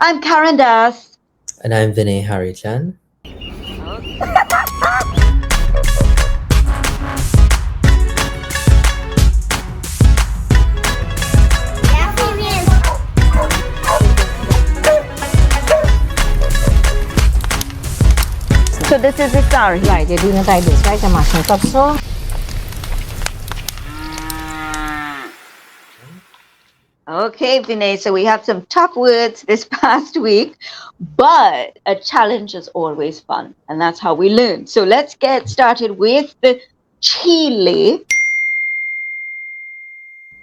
I'm Karen Das. And I'm Vinay Harrichan. So this is the star. Right, they're doing it like this, right? The mashing up so. Okay, Vinay, so we have some tough words this past week, but a challenge is always fun, and that's how we learn. So let's get started with the CHEELAY.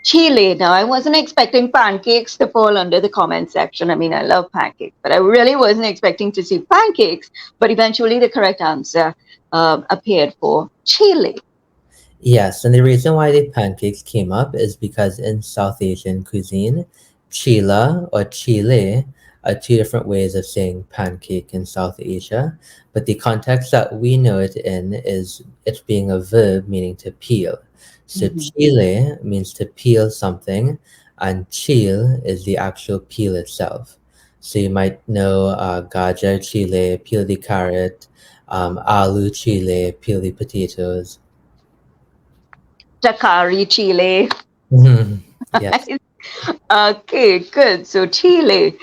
CHEELAY. Now, I wasn't expecting pancakes to fall under the comment section. I mean, I love pancakes, but I really wasn't expecting to see pancakes. But eventually, the correct answer appeared for CHEELAY. Yes, and the reason why the pancakes came up is because in South Asian cuisine, chila or chile are two different ways of saying pancake in South Asia, but the context that we know it in is it being a verb meaning to peel. So chile means to peel something, and chil is the actual peel itself. So you might know gajar chile, peel the carrot, aloo chile, peel the potatoes. Takari CHEELAY. Yes. Okay, good. So CHEELAY.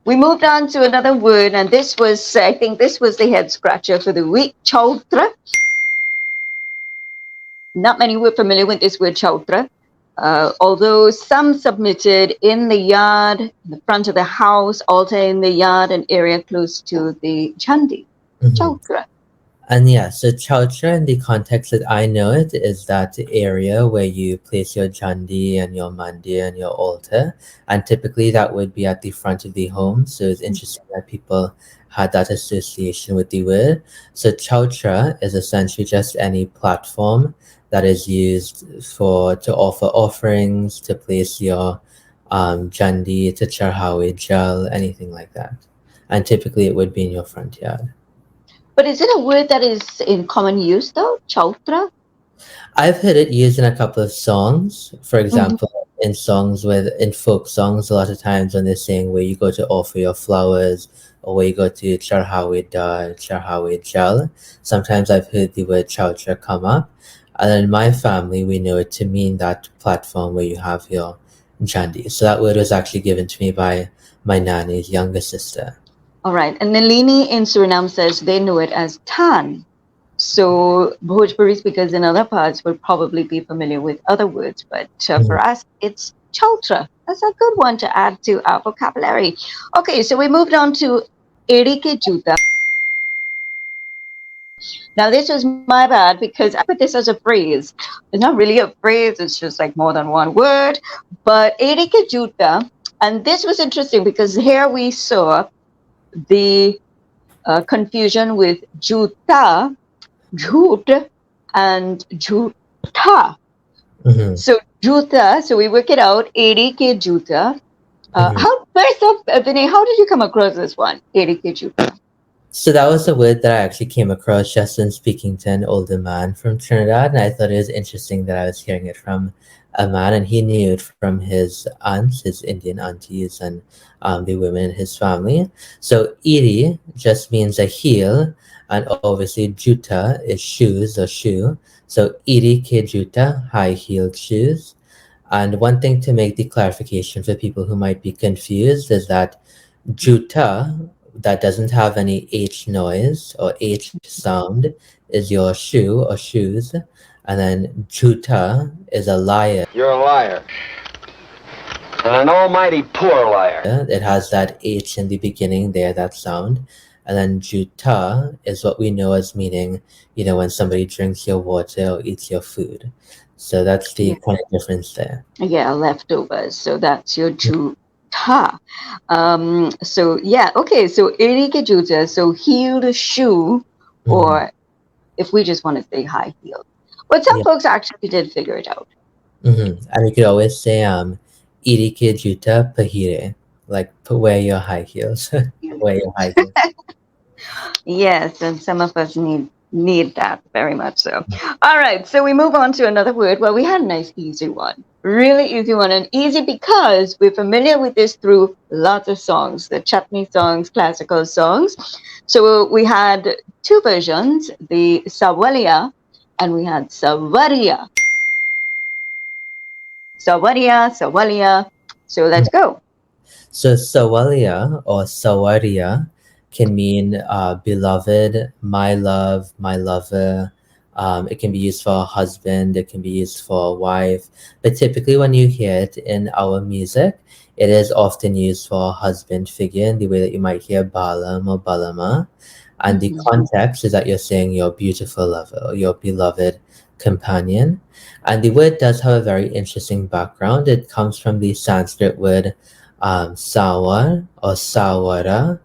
We moved on to another word, and this was, I think this was the head scratcher for the week, CHAUTRA. Not many were familiar with this word, CHAUTRA, although some submitted in the yard, in the front of the house, altar in the yard, an area close to the chandi. CHAUTRA. And yeah, so chautra in the context that I know it is that area where you place your chandi and your mandir and your altar, and typically that would be at the front of the home. So it's interesting that people had that association with the word. So chautra is essentially just any platform that is used to offer offerings, to place your chandi, to charhawe jal, anything like that. And typically it would be in your front yard. But is it a word that is in common use though? CHAUTRA? I've heard it used in a couple of songs. For example, in folk songs, a lot of times when they're saying where you go to offer your flowers or where you go to charhawe dar, charhawe jal, sometimes I've heard the word chautra come up. And in my family, we know it to mean that platform where you have your chandi. So that word was actually given to me by my nanny's younger sister. All right. And Nalini in Suriname says they know it as tan. So Bhojpuri speakers in other parts will probably be familiar with other words, but for us, it's CHAUTRA. That's a good one to add to our vocabulary. Okay, so we moved on to EDEE ke JOOTA. Now, this was my bad because I put this as a phrase. It's not really a phrase, it's just like more than one word. But EDEE ke JOOTA, and this was interesting because here we saw the confusion with JOOTA, JOOT, and JOOTA. So JOOTA, so we work it out, EDEE ke JOOTA. First off, Vinay, how did you come across this one, EDEE ke JOOTA? So that was a word that I actually came across just in speaking to an older man from Trinidad, and I thought it was interesting that I was hearing it from a man, and he knew it from his aunts, his Indian aunties, and the women in his family. So EDEE just means a heel, and obviously JOOTA is shoes or shoe. So EDEE ke JOOTA, high-heeled shoes. And one thing to make the clarification for people who might be confused is that JOOTA, that doesn't have any H noise or H sound, is your shoe or shoes. And then JOOTA is a liar. You're a liar. And an almighty poor liar. It has that H in the beginning there, that sound. And then JOOTA is what we know as meaning, when somebody drinks your water or eats your food. So that's the kind of difference there. Yeah, leftovers. So that's your JOOTA. So yeah, okay. So EDEE ke JOOTA, so heeled shoe, or if we just want to say high heeled. But some folks actually did figure it out. And you could always say EDEE ke JOOTA pahire, like wear your high heels. Wear your high heels. Yes, and some of us need Need that very much so. All right, so we move on to another word. Well, we had a nice easy one, really easy one, and easy because we're familiar with this through lots of songs, the chutney songs, classical songs. So we had two versions, the SAWALIYA and we had SAWARIYA. SAWARIYA, SAWALIYA. So let's go. So Sawaliya or Sawariya can mean beloved, my love, my lover. It can be used for a husband, it can be used for a wife. But typically when you hear it in our music, it is often used for a husband figure in the way that you might hear Balam or Balama. And the context is that you're saying your beautiful lover or your beloved companion. And the word does have a very interesting background. It comes from the Sanskrit word sawar or sawara,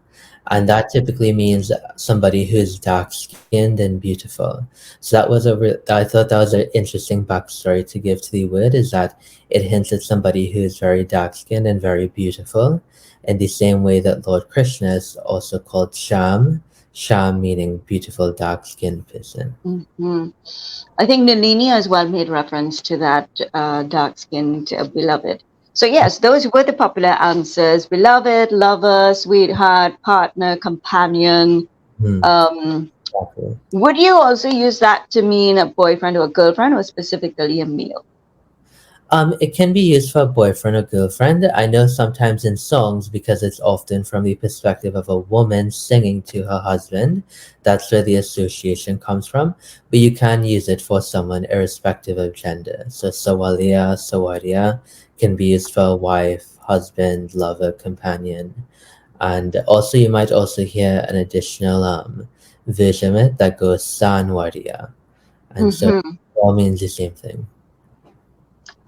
and that typically means somebody who's dark-skinned and beautiful. So that was I thought that was an interesting backstory to give to the word, is that it hints at somebody who is very dark-skinned and very beautiful, in the same way that Lord Krishna is also called Sham meaning beautiful dark-skinned person. I think Nalini as well made reference to that dark-skinned beloved. So yes, those were the popular answers: beloved, lover, sweetheart, partner, companion. Exactly. Would you also use that to mean a boyfriend or a girlfriend, or specifically a male? It can be used for a boyfriend or girlfriend. I know sometimes in songs, because it's often from the perspective of a woman singing to her husband, that's where the association comes from. But you can use it for someone irrespective of gender. So Sawaliya, Sawariya can be used for a wife, husband, lover, companion. And also you might also hear an additional version of it that goes Sanwariya. And so it all means the same thing.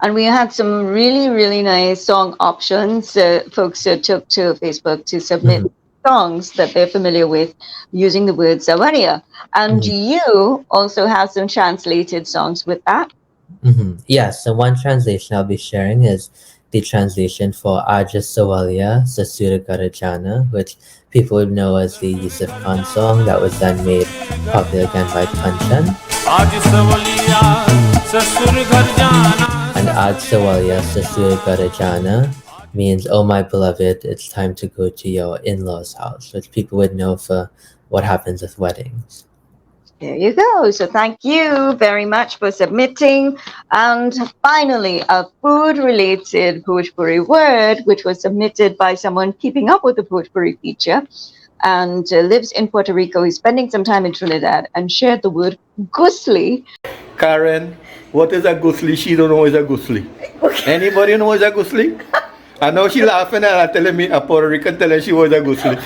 And we had some really, really nice song options. Folks took to Facebook to submit songs that they're familiar with using the word Sawariya. And you also have some translated songs with that. Yes, so one translation I'll be sharing is the translation for Aja Sawaliya Sasura Garajana, which people would know as the Yusuf Khan song that was then made popular again by Kanchan. And Aj Sawaliya Sasura Garajana means, oh my beloved, it's time to go to your in-laws' house, which people would know for what happens with weddings. There you go. So thank you very much for submitting. And finally, a food-related Bhojpuri word, which was submitted by someone keeping up with the Bhojpuri feature and lives in Puerto Rico. He's spending some time in Trinidad and shared the word GUSLEE. Karen, what is a GUSLEE? She don't know what is a GUSLEE. Okay. Anybody know what is a GUSLEE? I know she laughing and telling me a Puerto Rican telling she was a GUSLEE.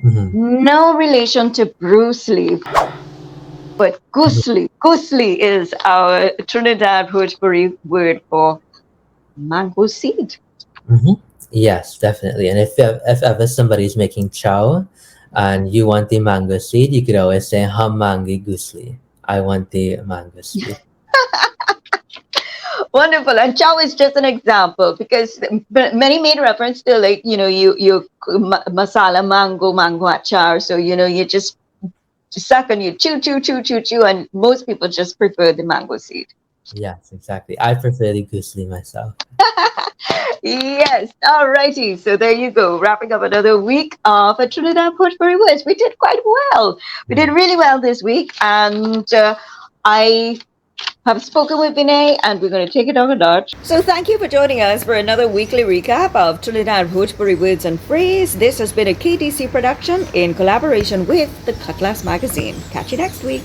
No relation to Bruce Lee, but GUSLEE. GUSLEE is our Trinidad Bhojpuri word for mango seed. Yes, definitely. And if ever somebody's making chow and you want the mango seed, you could always say ham mangi GUSLEE. I want the mango seed. Wonderful. And chow is just an example, because many made reference to, like, you masala mango achar. So, you just suck and you chew, and most people just prefer the mango seed. Yes, exactly. I prefer the GUSLEE myself. Yes. All righty. So there you go. Wrapping up another week of a Trinidad Bhojpuri Words. We did quite well. We did really well this week. And I have spoken with Vinay, and we're going to take it on a notch. So thank you for joining us for another weekly recap of Trinidad Bhojpuri Words and Phrase. This has been a KDC production in collaboration with the Cutlass magazine. Catch you next week.